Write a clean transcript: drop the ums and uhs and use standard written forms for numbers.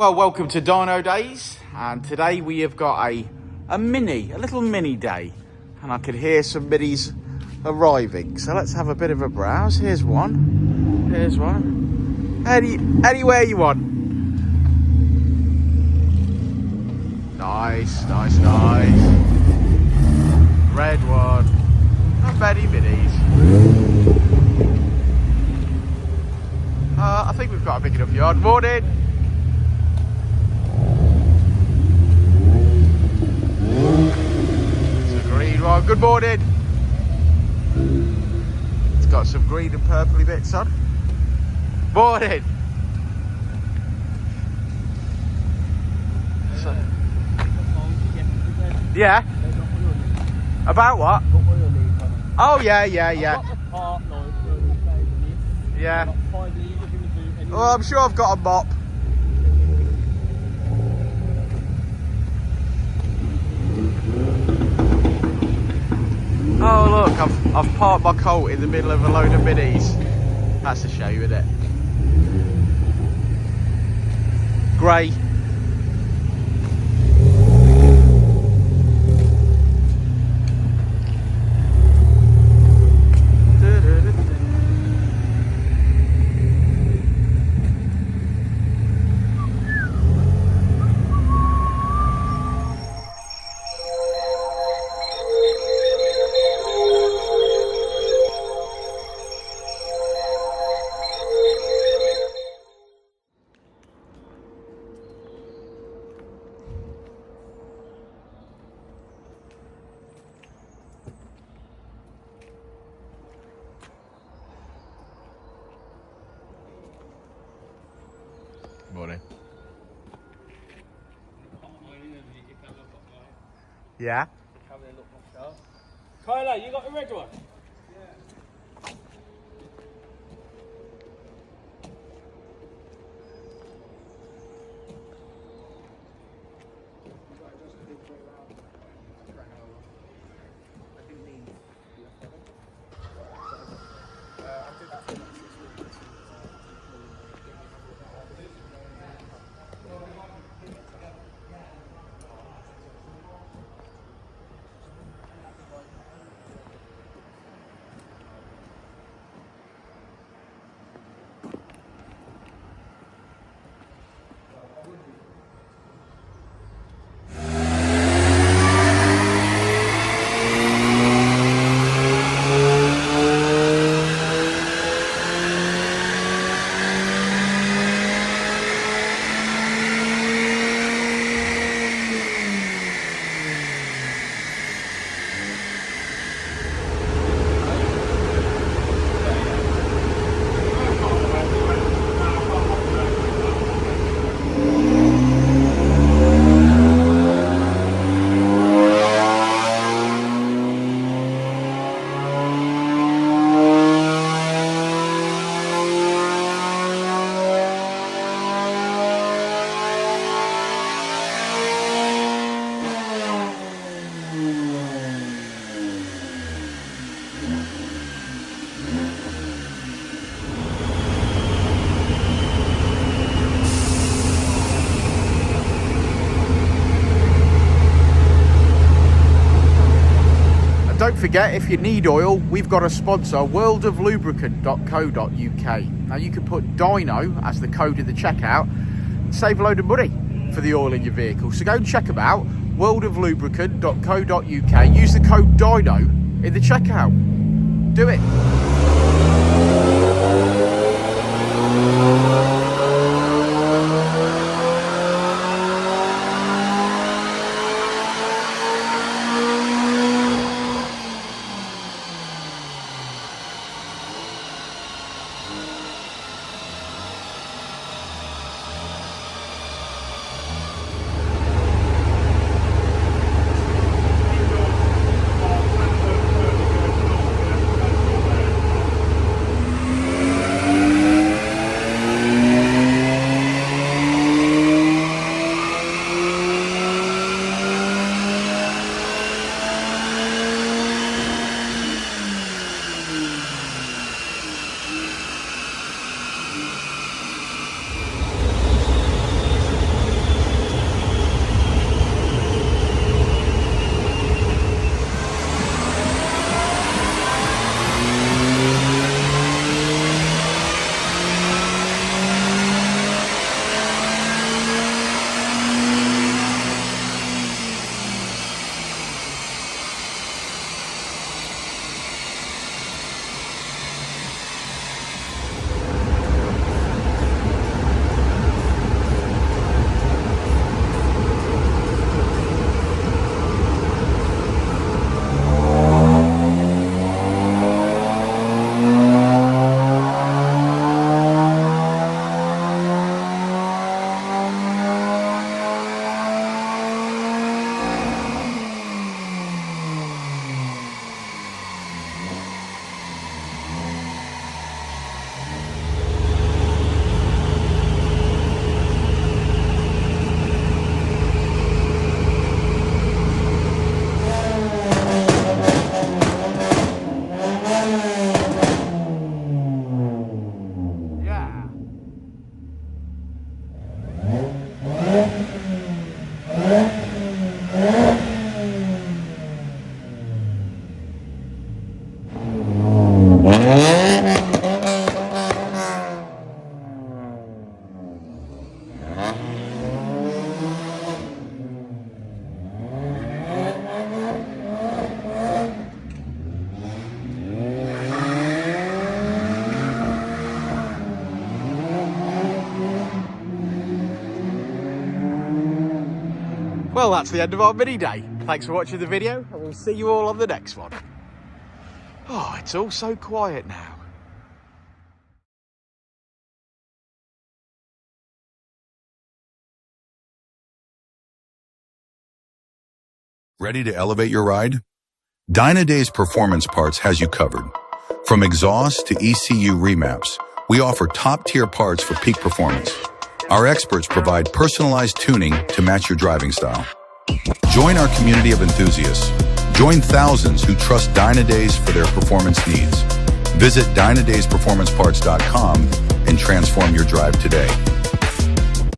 Well, welcome to Dynodaze, and today we have got a little mini day, and I can hear some minis arriving. So let's have a bit of a browse. Here's one. Anywhere you want. Nice. Red one. Not many minis. I think we've got a big enough yard. Morning. Right, good morning. It's got some green and purpley bits on. Morning. So, yeah. About what? Oh yeah. Yeah. Well, I'm sure I've got a mop. Oh look, I've parked my Colt in the middle of a load of minis. That's a shame, isn't it? Grey. Morning. Yeah? Kyla, you got the red one? Don't forget, if you need oil, we've got a sponsor, worldoflubricant.co.uk. Now you can put Dyno as the code in the checkout and save a load of money for the oil in your vehicle. So go and check them out, worldoflubricant.co.uk. Use the code Dyno in the checkout. Do it. Well, that's the end of our mini day. Thanks for watching the video, and we'll see you all on the next one. Oh, it's all so quiet now. Ready to elevate your ride? Dynodaze Performance Parts has you covered. From exhaust to ECU remaps, we offer top-tier parts for peak performance. Our experts provide personalized tuning to match your driving style. Join our community of enthusiasts. Join thousands who trust Dynodaze for their performance needs. Visit DynodazePerformanceParts.com and transform your drive today.